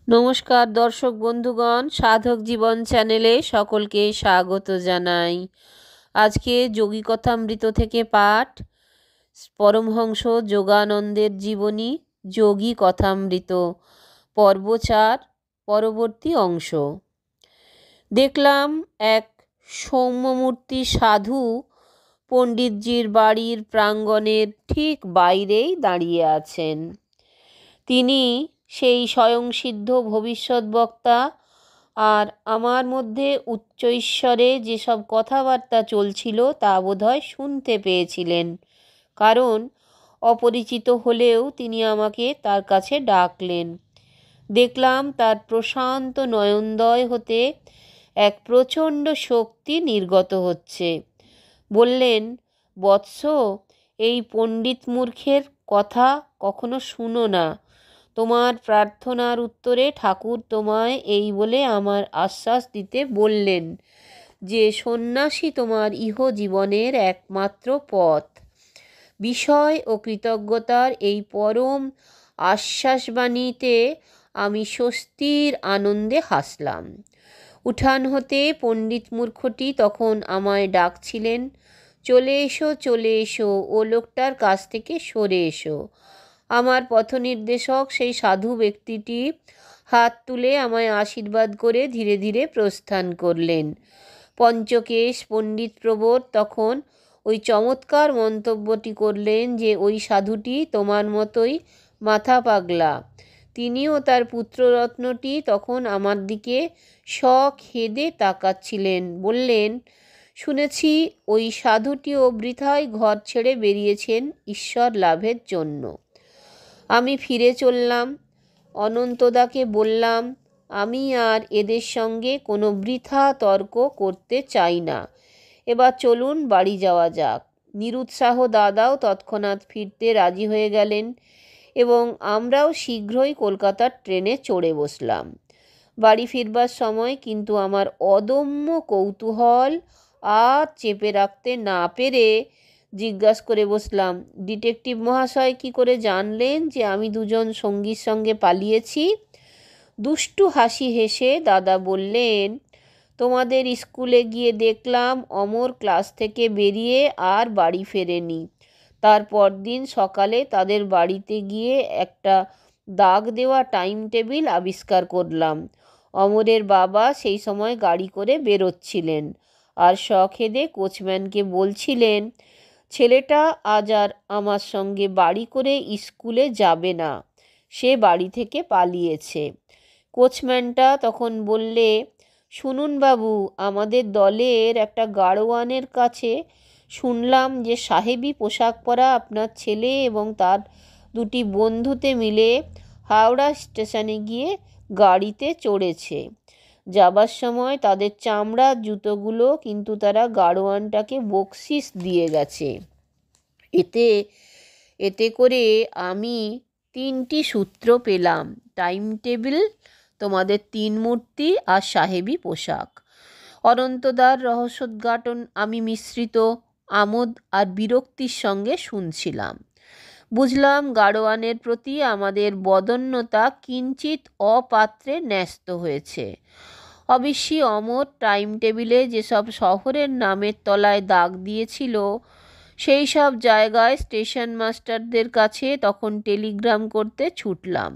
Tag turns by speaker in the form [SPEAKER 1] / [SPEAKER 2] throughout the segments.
[SPEAKER 1] নমস্কার দর্শক বন্ধুগণ, সাধক জীবন চ্যানেলে সকলকে স্বাগত জানাই। আজকে যোগী কথামৃত থেকে পাঠ, পরমহংস যোগানন্দের জীবনী, যোগী কথামৃত, পর্ব 4, পরবর্তী অংশ। দেখলাম এক সৌম্যমূর্তি সাধু পণ্ডিতজির বাড়ির প্রাঙ্গণের ঠিক বাইরেই দাঁড়িয়ে আছেন। তিনি সেই স্বয়ংসিদ্ধ ভবিষ্যৎ বক্তা, আর আমার মধ্যে উচ্চ ঈশ্বরে যেসব কথাবার্তা চলছিল তা বোধহয় শুনতে পেয়েছিলেন, কারণ অপরিচিত হলেও তিনি আমাকে তার কাছে ডাকলেন। দেখলাম তার প্রশান্ত নয়নদ্বয় হতে এক প্রচণ্ড শক্তি নির্গত হচ্ছে। বললেন, বৎস, এই পণ্ডিত মূর্খের কথা কখনো শুনো না। তোমার প্রার্থনার উত্তরে ঠাকুর তোমায় এই বলে আমার আশ্বাস দিতে বললেন যে সন্ন্যাসী তোমার ইহ জীবনের একমাত্র পথ। বিষয় ও কৃতজ্ঞতার এই পরম আশ্বাসবাণীতে আমি স্বস্তির আনন্দে হাসলাম। উঠান হতে পণ্ডিত মূর্খটি তখন আমায় ডাকছিলেন, চলে এসো, চলে এসো, ও লোকটার কাছ থেকে সরে এসো। আমার পথনির্দেশক সেই সাধু ব্যক্তিটি হাত তুলে আমায় আশীর্বাদ করে ধীরে ধীরে প্রস্থান করলেন। পঞ্চকেশ পণ্ডিত প্রবোধ তখন ওই চমৎকার মন্তব্যটি করলেন যে ওই সাধুটি তোমার মতোই মাথা পাগলা। তিনিও তার পুত্ররত্নটি তখন আমার দিকে সখেদে তাকাচ্ছিলেন। বললেন, শুনেছি ওই সাধুটিও বৃথায় ঘর ছেড়ে বেরিয়েছেন ঈশ্বর লাভের জন্য। আমি ফিরে চললাম। অনন্তদাকে বললাম, আমি আর এদের সঙ্গে কোনো বৃথা তর্ক করতে চাই না, এবার চলুন বাড়ি যাওয়া যাক। নিরুৎসাহ দাদাও তৎক্ষণাৎ ফিরতে রাজি হয়ে গেলেন এবং আমরাও শীঘ্রই কলকাতার ট্রেনে চড়ে বসলাম। বাড়ি ফিরবার সময় কিন্তু আমার অদম্য কৌতূহল আর চেপে রাখতে না পেরে জিজ্ঞাসা করে বসলাম, ডিটেকটিভ মহাশয় কি করে জানলেন যে আমি দুজন সঙ্গীর সঙ্গে পালিয়েছি? দুষ্টু হাসি হেসে দাদা বললেন, তোমাদের স্কুলে গিয়ে দেখলাম অমর ক্লাস থেকে বেরিয়ে আর বাড়ি ফেরেনি। তারপর দিন সকালে তাদের বাড়িতে গিয়ে একটা দাগ দেওয়া টাইম টেবিল আবিষ্কার করলাম। অমরের বাবা সেই সময় গাড়ি করে বেরোচ্ছিলেন আর সখেদে কোচম্যানকে বলছিলেন, ছেলেটা আজ আর আমার সঙ্গে বাড়ি করে স্কুলে যাবে না, সে বাড়ি থেকে পালিয়েছে। কোচম্যানটা তখন বললে, শুনুন বাবু, আমাদের দলের একটা গাড়োয়ানের কাছে শুনলাম যে সাহেবি পোশাক পরা আপনার ছেলে এবং তার দুটি বন্ধুতে মিলে হাওড়া স্টেশনে গিয়ে গাড়িতে চড়েছে। যাবার সময় তাদের চামড়ার জুতোগুলো কিন্তু তারা গাড়োয়ানটাকে বকশিস দিয়ে গেছে। এতে করে আমি 3টি সূত্র পেলাম, টাইম টেবিল, তোমাদের 3 মূর্তি আর সাহেবি পোশাক। অনন্তদার রহস্যোদ্ঘাটন আমি মিশ্রিত আমোদ আর বিরক্তির সঙ্গে শুনছিলাম। বুঝলাম গাড়োয়ানের প্রতি আমাদের বদান্যতা কিঞ্চিত অপাত্রে ন্যস্ত হয়েছে। অবশ্যই অমর টাইম টেবিলে যেসব শহরের নামের তলায় দাগ দিয়েছিল সেই সব জায়গায় স্টেশন মাস্টারদের কাছে তখন টেলিগ্রাম করতে ছুটলাম।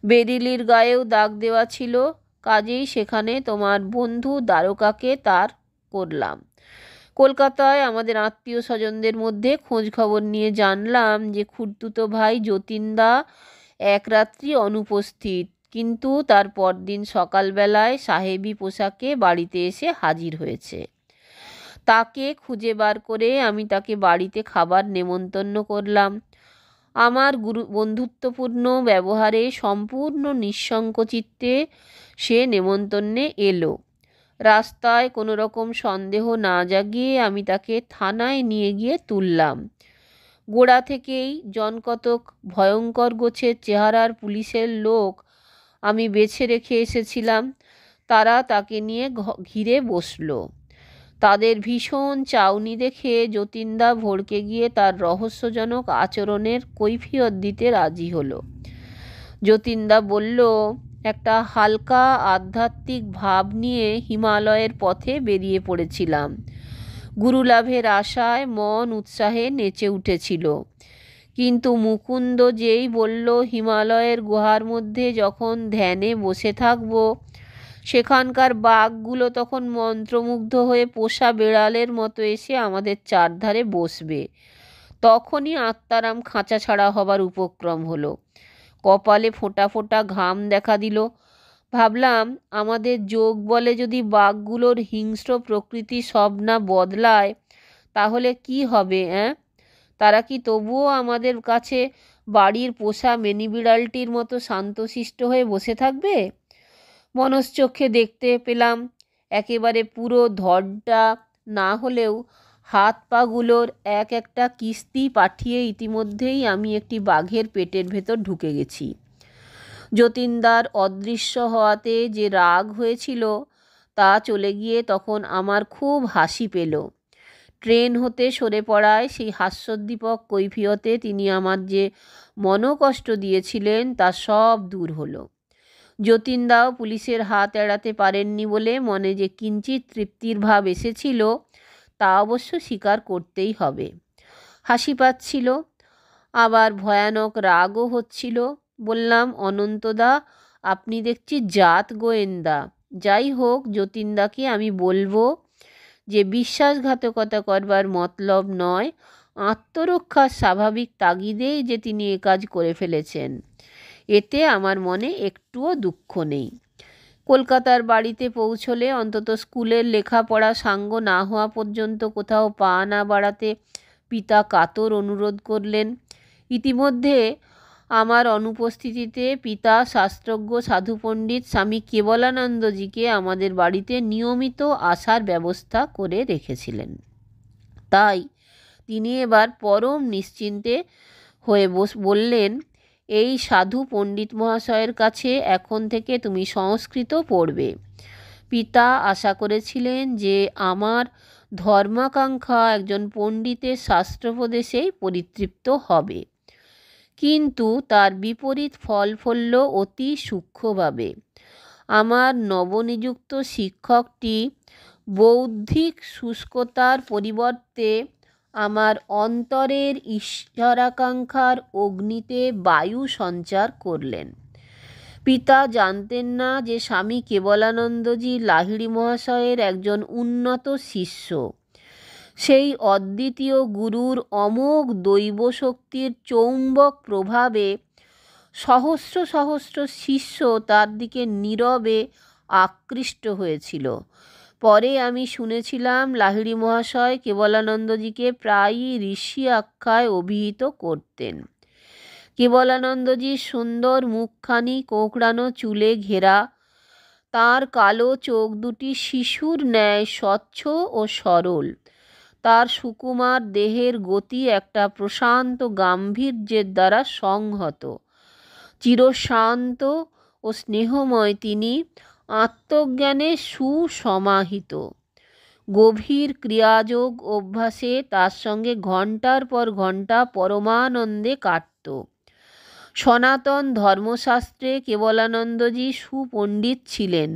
[SPEAKER 1] বেরিলির গায়েও দাগ দেওয়া ছিল, কাজেই সেখানে তোমার বন্ধু দ্বারকাকে তার করলাম। কলকাতায় আমাদের আত্মীয় স্বজনদের মধ্যে খোঁজ খবর নিয়ে জানলাম যে খুড়তুতো ভাই যতীনদা এক রাত্রি অনুপস্থিত, কিন্তু তার পরদিন সকালবেলায় সাহেবি পোশাকে বাড়িতে এসে হাজির হয়েছে। তাকে খুঁজে বার করে আমি তাকে বাড়িতে খাবার নেমন্তন্ন করলাম। আমার বন্ধুত্বপূর্ণ ব্যবহারে সম্পূর্ণ নিঃসংকোচিত্তে সে নেমন্তন্নে এলো। রাস্তায় কোনো রকম সন্দেহ না জাগিয়ে আমি তাকে থানায় নিয়ে গিয়ে তুললাম। গোড়া থেকেই জনকতক ভয়ঙ্কর গোছের চেহারার পুলিশের লোক আমি বেছে রেখে এসেছিলাম। তারা তাকে নিয়ে ঘিরে বসলো। তাদের ভীষণ চাউনি দেখে যতীনদা ভড়কে গিয়ে তার রহস্যজনক আচরণের কৈফিয়ত দিতে রাজি হলো। যতীনদা বলল, একটা হালকা আধ্যাত্মিক ভাব নিয়ে হিমালয়ের পথে বেরিয়ে পড়েছিলাম। গুরুলাভের আশায় মন উৎসাহে নেচে উঠেছিল। কিন্তু মুকুন্দ যেই বলল হিমালয়ের গুহার মধ্যে যখন ধ্যানে বসে থাকব, সেখানকার বাঘগুলো তখন মন্ত্রমুগ্ধ হয়ে পোষা বেড়ালের মতো এসে আমাদের চারধারে বসবে, তখনই আত্মারাম খাঁচা ছাড়া হবার উপক্রম হলো। কপালে ফোঁটা ফোঁটা ঘাম দেখা দিল। ভাবলাম, আমাদের যোগ বলে যদি বাঘগুলোর হিংস্র প্রকৃতি সব না বদলায়, তাহলে কি হবে? তারা কি তবুও আমাদের কাছে বাড়ির পোষা মিনি বিড়ালটির মতো শান্তশিষ্ট হয়ে বসে থাকবে? মনশ্চক্ষে দেখতে পেলাম একেবারে পুরো ধড়টা না হলেও হাত পাগুলোর এক একটা কিস্তি পাঠিয়ে ইতিমধ্যেই আমি একটি বাঘের পেটের ভেতর ঢুকে গেছি। যতীনদার অদৃশ্য হওয়াতে যে রাগ হয়েছিল তা চলে গিয়ে তখন আমার খুব হাসি পেল। ট্রেন হতে সরে পড়ায় সেই হাস্যোদ্দীপক কৈফিয়তে তিনি আমার যে মনোকষ্ট দিয়েছিলেন তা সব দূর হলো। যতীনদাও পুলিশের হাত এড়াতে পারেননি বলে মনে যে কিঞ্চিত তৃপ্তির ভাব এসেছিল তা অবশ্য স্বীকার করতেই হবে। হাসি পাচ্ছিল, আবার ভয়ানক রাগও হচ্ছিল। বললাম, অনন্তদা, আপনি দেখছি জাত গোয়েন্দা। যাই হোক, যতীনদাকে আমি বলবো যে বিশ্বাসঘাতকতা করবার মতলব নয়, আত্মরক্ষার স্বাভাবিক তাগিদেই যে তিনি এ কাজ করে ফেলেছেন, এতে আমার মনে একটুও দুঃখ নেই। কলকাতার বাড়িতে পৌঁছলে অন্তত স্কুলের লেখাপড়া সাঙ্গ না হওয়া পর্যন্ত কোথাও পা না বাড়াতে পিতা কাতর অনুরোধ করলেন। ইতিমধ্যে আমার অনুপস্থিতিতে পিতা শাস্ত্রজ্ঞ সাধু পণ্ডিত স্বামী কেবলানন্দজিকে আমাদের বাড়িতে নিয়মিত আসার ব্যবস্থা করে রেখেছিলেন। তাই তিনি এবার পরম নিশ্চিন্তে হয়ে বললেন, এই সাধু পণ্ডিত মহাশয়ের কাছে এখন থেকে তুমি সংস্কৃত পড়বে। পিতা আশা করেছিলেন যে আমার ধর্মাকাঙ্ক্ষা একজন পণ্ডিতের শাস্ত্রোপদেশেই পরিতৃপ্ত হবে, কিন্তু তার বিপরীত ফল ফলল অতি সূক্ষ্মভাবে। আমার নবনিযুক্ত শিক্ষকটি বৌদ্ধিক শুষ্কতার পরিবর্তে আমার অন্তরের ঈশ্বরাকাঙ্ক্ষার অগ্নিতে বায়ু সঞ্চার করলেন। পিতা জানতেন না যে স্বামী কেবলানন্দজি লাহিড়ী মহাশয়ের একজন উন্নত শিষ্য। সেই অদ্বিতীয় গুরুর অমোঘ দৈব শক্তির চৌম্বক প্রভাবে সহস্র সহস্র শিষ্য তার দিকে নীরবে আকৃষ্ট হয়েছিল। পরে আমি শুনেছিলাম লাহিড়ী মহাশয় কেবলানন্দজিকে প্রায়ই ঋষি আখ্যায় অভিহিত করতেন। কেবলানন্দজির সুন্দর মুখখানি কোঁকড়ানো চুলে ঘেরা, তার কালো চোখ দুটি শিশুর ন্যায় স্বচ্ছ ও সরল, তার সুকুমার দেহের গতি একটা প্রশান্ত গাম্ভীর্যের দ্বারা সংহত। চিরশান্ত ও স্নেহময় তিনি, আত্মজ্ঞানে সুসমাহিত। গভীর ক্রিয়াযোগ অভ্যাসে তার সঙ্গে ঘণ্টার পর ঘণ্টা পরমানন্দে কাটত। সনাতন ধর্মশাস্ত্রে কেবলানন্দজি সুপণ্ডিত ছিলেন।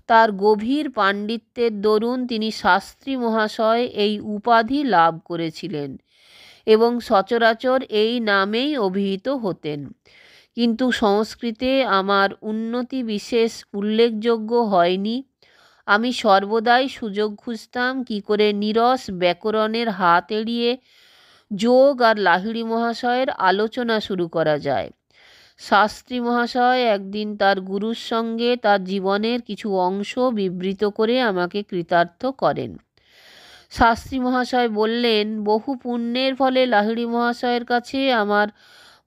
[SPEAKER 1] তার গভীর পাণ্ডিত্যের দরুন তিনি শাস্ত্রী মহাশয় এই উপাধি লাভ করেছিলেন এবং সচরাচর এই নামেই অভিহিত হতেন। কিন্তু সংস্কৃতে আমার উন্নতি বিশেষ উল্লেখযোগ্য হয়নি। আমি সর্বদাই সুযোগ খুঁজতাম কী করে নীরস ব্যাকরণের হাত এড়িয়ে যোগ আর লাহিড়ী মহাশয়ের আলোচনা শুরু করা যায়। শাস্ত্রী মহাশয় একদিন তার গুরুর সঙ্গে তার জীবনের কিছু অংশ বিবৃত করে আমাকে কৃতার্থ করেন। শাস্ত্রী মহাশয় বললেন, বহু পুণ্যের ফলে লাহিড়ী মহাশয়ের কাছে আমার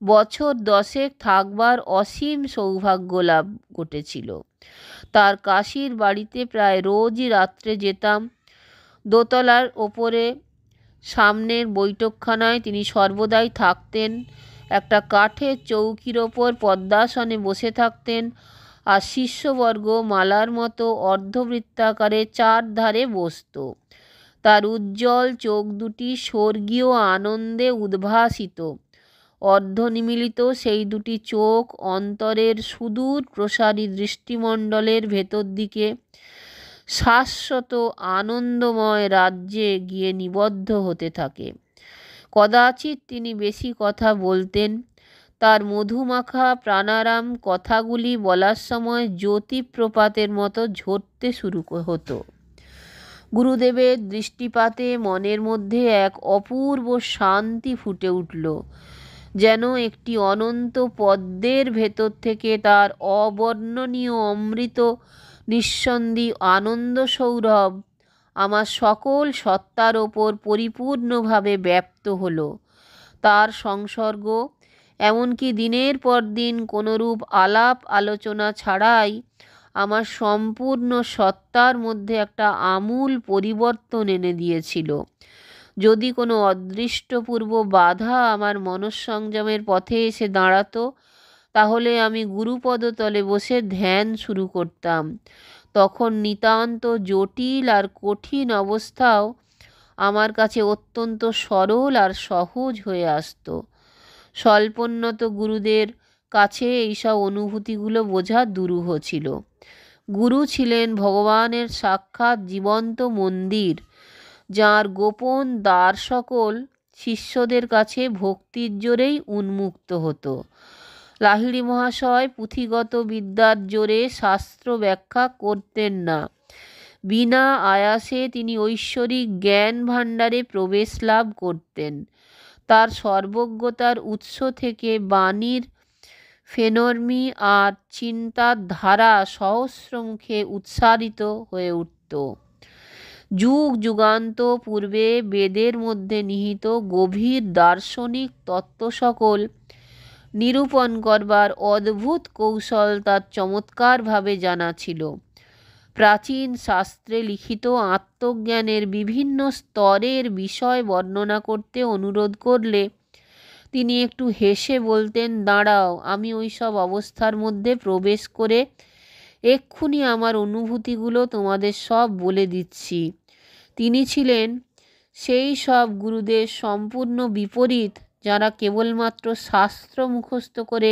[SPEAKER 1] বছর 10 থাকবার অসীম সৌভাগ্য লাভ ঘটেছিল। তার কাশীর বাড়িতে প্রায় রোজই রাত্রে যেতাম। দোতলার ওপরে সামনের বৈঠকখানায় তিনি সর্বদাই থাকতেন। একটা কাঠের চৌকির ওপর পদ্মাসনে বসে থাকতেন, আর শিষ্যবর্গ মালার মতো অর্ধবৃত্তাকারে চারধারে বসত। তার উজ্জ্বল চোখ দুটি স্বর্গীয় আনন্দে উদ্ভাসিত। অর্ধনিমীলিত সেই দুটি চোখ অন্তরের সুদূর প্রসারী দৃষ্টিমণ্ডলের ভেতর দিকে শাশ্বত আনন্দময় রাজ্যে গিয়ে নিবদ্ধ হতে থাকে। কদাচিৎ তিনি বেশি কথা বলতেন। তার মধুমাখা প্রাণারাম কথাগুলি বলার সময় জ্যোতিপ্রপাতের মতো ঝরতে শুরু হতো। গুরুদেবের দৃষ্টিপাতে মনের মধ্যে এক অপূর্ব শান্তি ফুটে উঠল, যেন একটি অনন্ত পদ্মের ভেতর থেকে তার অবর্ণনীয় অমৃত নিঃসন্দি আনন্দ সৌরভ আমার সকল সত্তার ওপর পরিপূর্ণভাবে ব্যাপ্ত হলো। তার সংসর্গ, এমনকি দিনের পর দিন কোনোরূপ আলাপ আলোচনা ছাড়াই, আমার সম্পূর্ণ সত্তার মধ্যে একটা আমূল পরিবর্তন এনে দিয়েছিল। যদি কোনো অদৃষ্টপূর্ব বাধা আমার মনঃসংযমের পথে এসে দাঁড়াতো, তাহলে আমি গুরুপদতলে বসে ধ্যান শুরু করতাম। তখন নিতান্ত জটিল আর কঠিন অবস্থাও আমার কাছে অত্যন্ত সরল আর সহজ হয়ে আসতো। স্বল্পোন্নত গুরুদের কাছে এইসব অনুভূতিগুলো বোঝা দুরূহ ছিল। গুরু ছিলেন ভগবানের সাক্ষাৎ জীবন্ত মন্দির, যার গোপন দ্বার সকল শিষ্যদের কাছে ভক্তির জোরেই উন্মুক্ত হতো। লাহিড়ী মহাশয় পুঁথিগত বিদ্যার জোরে শাস্ত্র ব্যাখ্যা করতেন না। বিনা আয়াসে তিনি ঐশ্বরিক জ্ঞান ভাণ্ডারে প্রবেশ লাভ করতেন। তার সর্বজ্ঞতার উৎস থেকে বাণীর ফেনর্মি আর চিন্তার ধারা সহস্রমুখে উচ্চারিত হয়ে উঠত। যুগ যুগান্ত পূর্বে বেদের মধ্যে নিহিত গভীর দার্শনিক তত্ত্ব সকল নিরূপণ করবার অদ্ভুত কৌশল তার চমৎকারভাবে জানা ছিল। প্রাচীন শাস্ত্রে লিখিত আত্মজ্ঞানের বিভিন্ন স্তরের বিষয় বর্ণনা করতে অনুরোধ করলে তিনি একটু হেসে বলতেন, দাঁড়াও, আমি ওই সব অবস্থার মধ্যে প্রবেশ করে এক্ষুনি আমার অনুভূতিগুলো তোমাদের সব বলে দিচ্ছি। তিনি ছিলেন সেই সব গুরুদের সম্পূর্ণ বিপরীত, যারা কেবলমাত্র শাস্ত্র মুখস্থ করে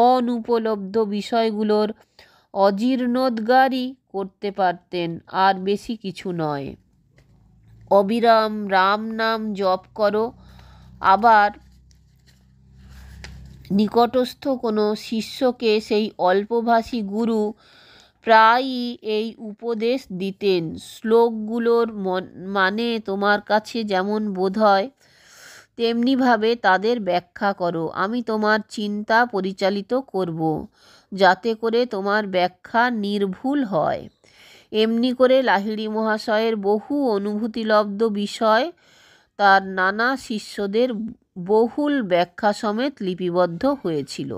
[SPEAKER 1] অনুপলব্ধ বিষয়গুলোর অজীর্ণোদ্গারই করতে পারতেন, আর বেশি কিছু নয়। অবিরাম রাম নাম জপ করো। আবার নিকটস্থ কোনো শিষ্যকে সেই অল্পভাষী গুরু প্রায়ই এই উপদেশ দিতেন, শ্লোকগুলোর মানে তোমার কাছে যেমন বোধ হয় তেমনিভাবে তাদের ব্যাখ্যা করো। আমি তোমার চিন্তা পরিচালিত করব, যাতে করে তোমার ব্যাখ্যা নির্ভুল হয়। এমনি করে লাহিড়ী মহাশয়ের বহু অনুভূতিলব্ধ বিষয় তার নানা শিষ্যদের বহুল ব্যাখ্যা সমেত লিপিবদ্ধ হয়েছিল।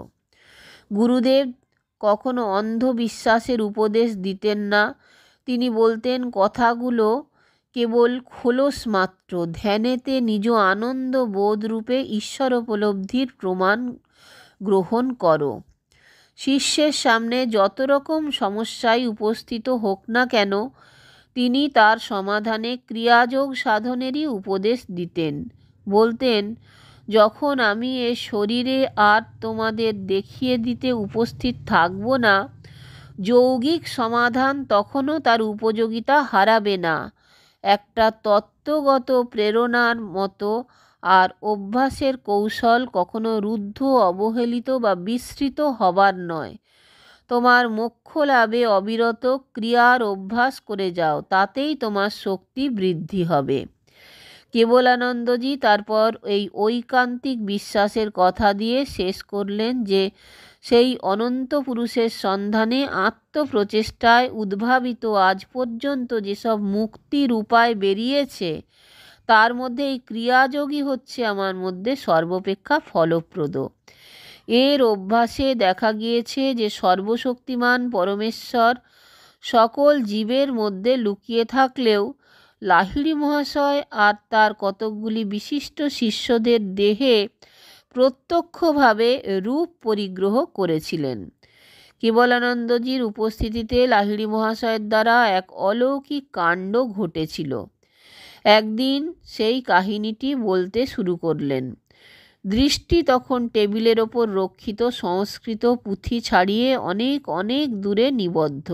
[SPEAKER 1] গুরুদেব কখনো অন্ধবিশ্বাসের উপদেশ দিতেন না। তিনি বলতেন, কথাগুলো কেবল খোলস মাত্র, ধ্যানেতে নিজ আনন্দ বোধরূপে ঈশ্বর উপলব্ধির প্রমাণ গ্রহণ করো। শিষ্যের সামনে যত রকম সমস্যাই উপস্থিত হোক না কেন, তিনি তার সমাধানে ক্রিয়াযোগ সাধনেরই উপদেশ দিতেন। বলতেন, যখন আমি এ শরীরে আর তোমাদের দেখিয়ে দিতে উপস্থিত থাকব না, যৌগিক সমাধান তখনও তার উপযোগিতা হারাবে না। একটা তত্ত্বগত প্রেরণার মতো আর অভ্যাসের কৌশল কখনো রুদ্ধ, অবহেলিত বা বিস্মৃত হবার নয়। তোমার মোক্ষ লাভে অবিরত ক্রিয়ার অভ্যাস করে যাও, তাতেই তোমার শক্তি বৃদ্ধি হবে। কেবলানন্দজি তারপর এই ঐকান্তিক বিশ্বাসের কথা দিয়ে শেষ করলেন যে সেই অনন্ত পুরুষের সন্ধানে আত্মপ্রচেষ্টায় উদ্ভাবিত আজ পর্যন্ত যেসব মুক্তির উপায় বেরিয়েছে, তার মধ্যে এই ক্রিয়াযোগই হচ্ছে আমার মধ্যে সর্বাপেক্ষা ফলপ্রদ। এর অভ্যাসে দেখা গিয়েছে যে সর্বশক্তিমান পরমেশ্বর সকল জীবের মধ্যে লুকিয়ে থাকলেও লাহিড়ী মহাশয় আর তার কতকগুলি বিশিষ্ট শিষ্যদের দেহে প্রত্যক্ষভাবে রূপ পরিগ্রহ করেছিলেন। কেবলানন্দজির উপস্থিতিতে লাহিড়ী মহাশয়ের দ্বারা এক অলৌকিক কাণ্ড ঘটেছিল। একদিন সেই কাহিনীটি বলতে শুরু করলেন। দৃষ্টি তখন টেবিলের ওপর রক্ষিত সংস্কৃত পুঁথি ছাড়িয়ে অনেক অনেক দূরে নিবদ্ধ।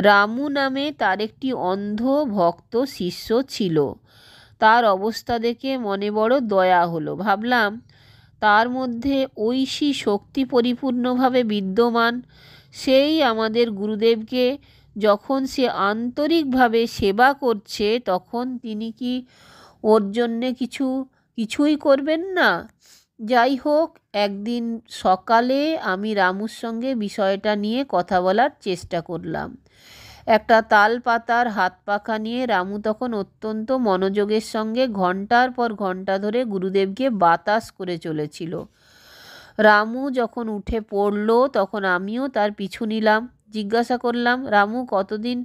[SPEAKER 1] রামু নামে তার একটি অন্ধ ভক্ত শিষ্য ছিল। তার অবস্থা দেখে মনে বড় দয়া হলো। ভাবলাম তার মধ্যে ঐশী শক্তি পরিপূর্ণভাবে বিদ্যমান। সেই আমাদের গুরুদেবকে যখন সে আন্তরিকভাবে সেবা করছে, তখন তিনি কি ওর জন্যে কিছুই করবেন না? যাই হোক, একদিন সকালে আমি রামুর সঙ্গে বিষয়টা নিয়ে কথা বলার চেষ্টা করলাম। একটা তাল পাতার হাত পাখা নিয়ে রামু তখন অত্যন্ত মনোযোগের সঙ্গে ঘন্টার পর ঘন্টা ধরে গুরুদেবকে বাতাস করে চলেছিল। রামু যখন উঠে পড়ল, তখন আমিও তার পিছু নিলাম। জিজ্ঞাসা করলাম, রামু, কতদিন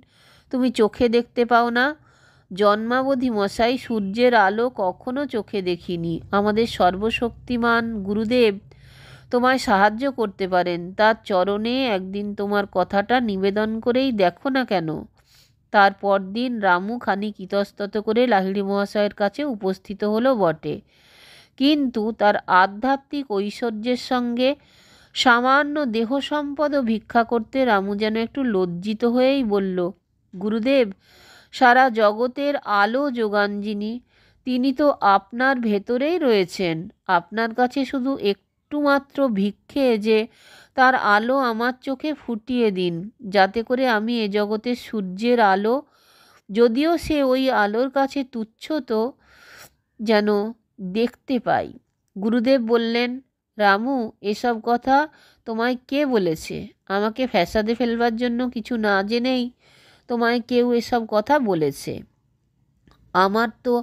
[SPEAKER 1] তুমি চোখে দেখতে পাও না? জন্মাবধি মশাই, সূর্যের আলো কখনো চোখে দেখিনি। আমাদের সর্বশক্তিমান গুরুদেব তোমায় সাহায্য করতে পারেন। তার চরণে একদিন তোমার কথাটা নিবেদন করেই দেখো না কেন? তারপর দিন রামু খানিক ইতস্তত করে লাহিড়ী মহাশয়ের কাছে উপস্থিত হলো বটে, কিন্তু তার আধ্যাত্মিক ঐশ্বর্যের সঙ্গে সামান্য দেহ সম্পদও ভিক্ষা করতে রামু যেন একটু লজ্জিত হয়েই বলল, গুরুদেব, সারা জগতের আলো যোগান যিনি, তিনি তো আপনার ভেতরেই রয়েছেন। আপনার কাছে শুধু একটু মাত্র ভিক্ষে যে তার আলো আমার চোখে ফুটিয়ে দিন, যাতে করে আমি এ জগতের সূর্যের আলো, যদিও সে ওই আলোর কাছে তুচ্ছ, তো যেন দেখতে পাই। গুরুদেব বললেন, রামু, এসব কথা তোমায় কে বলেছে? আমাকে ফ্যাসাদে ফেলবার জন্য কিছু না জেনেই তোমায় কেউ এসব কথা বলেছে। আমার তো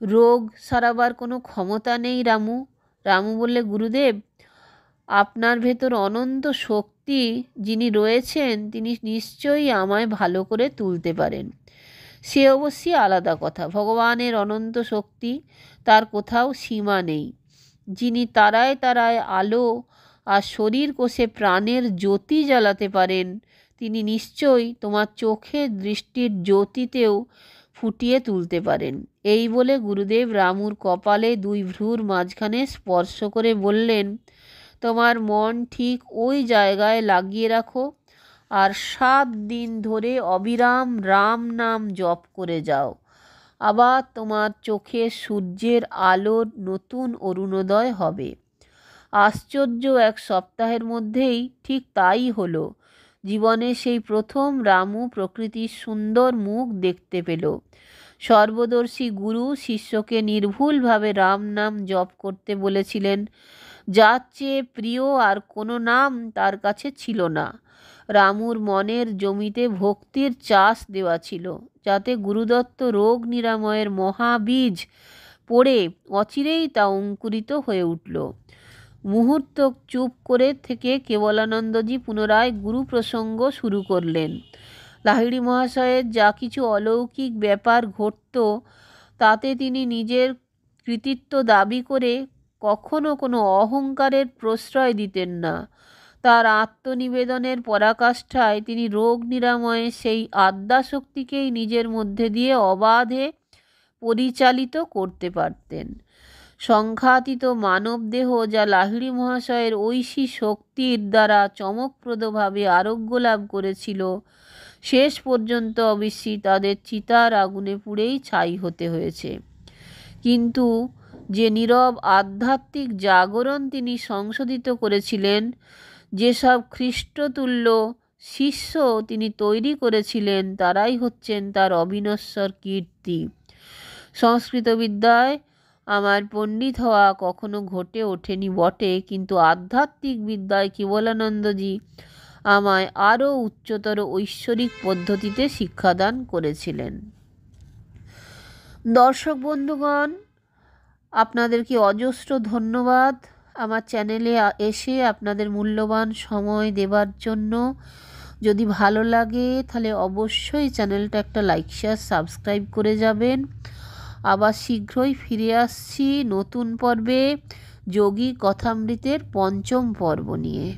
[SPEAKER 1] রোগ সারাবার কোনো ক্ষমতা নেই রামু। রামু বললে, গুরুদেব, আপনার ভেতর অনন্ত শক্তি যিনি রয়েছেন, তিনি নিশ্চয়ই আমায় ভালো করে তুলতে পারেন। সে অবশ্যই আলাদা কথা। ভগবানের অনন্ত শক্তি, তার কোথাও সীমা নেই। যিনি তারায় তারায় আলো আর শরীর কোষে প্রাণের জ্যোতি জ্বালাতে পারেন, তিনি নিশ্চয়ই তোমার চোখের দৃষ্টির জ্যোতিতেও ফুটিয়ে তুলতে পারেন। এই বলে গুরুদেব রামুর কপালে দুই ভ্রুর মাঝখানে স্পর্শ করে বললেন, তোমার মন ঠিক ওই জায়গায় লাগিয়ে রাখো আর 7 দিন ধরে অবিরাম রাম নাম জপ করে যাও। আবার তোমার চোখে সূর্যের আলোর নতুন অরুণোদয় হবে। আশ্চর্য, 1 সপ্তাহের মধ্যেই ঠিক তাই হলো। জীবনে সেই প্রথম রামু প্রকৃতির সুন্দর মুখ দেখতে পেল। সর্বদর্শী গুরু শিষ্যকে নির্ভুলভাবে রাম নাম জপ করতে বলেছিলেন। যার চেয়ে প্রিয় আর কোনো নাম তার কাছে ছিল না। রামুর মনের জমিতে ভক্তির চাষ দেওয়া ছিল, যাতে গুরুদত্ত রোগ নিরাময়ের মহাবীজ পড়ে অচিরেই তা অঙ্কুরিত হয়ে উঠল। মুহূর্ত চুপ করে থেকে কেবলানন্দজি পুনরায় গুরু প্রসঙ্গ শুরু করলেন। লাহিড়ী মহাশয়ের যা কিছু অলৌকিক ব্যাপার ঘটত, তাতে তিনি নিজের কৃতিত্ব দাবি করে কখনো কোনো অহংকারের প্রশ্রয় দিতেন না। তার আত্মনিবেদনের পরাকাষ্ঠায় তিনি রোগ নিরাময়ে সেই আদ্যাশক্তিকেই নিজের মধ্যে দিয়ে অবাধে পরিচালিত করতে পারতেন। সংখ্যাতীত মানবদেহ যা লাহিড়ী মহাশয়ের ঐশী শক্তির দ্বারা চমকপ্রদভাবে আরোগ্য লাভ করেছিল, শেষ পর্যন্ত অবশ্যই তাদের চিতার আগুনে পুড়েই ছাই হতে হয়েছে। কিন্তু যে নীরব আধ্যাত্মিক জাগরণ তিনি সংশোধিত করেছিলেন, যেসব খ্রিস্টতুল্য শিষ্য তিনি তৈরি করেছিলেন, তারাই হচ্ছেন তার অবিনশ্বর কীর্তি। সংস্কৃত বিদ্যায় আমার পণ্ডিত হওয়া কখনো ঘটে ওঠেনি বটে, কিন্তু আধ্যাত্মিক বিদ্যায় কেবলানন্দজি আমায় আরও উচ্চতর ঐশ্বরিক পদ্ধতিতে শিক্ষাদান করেছিলেন। দর্শক বন্ধুগণ, আপনাদেরকে অজস্র ধন্যবাদ আমার চ্যানেলে এসে আপনাদের মূল্যবান সময় দেবার জন্য। যদি ভালো লাগে তাহলে অবশ্যই চ্যানেলটা একটা লাইক, শেয়ার, সাবস্ক্রাইব করে যাবেন। আবার শীঘ্রই ফিরে আসছি নতুন পর্বে, যোগী কথামৃতের 5ম পর্ব নিয়ে।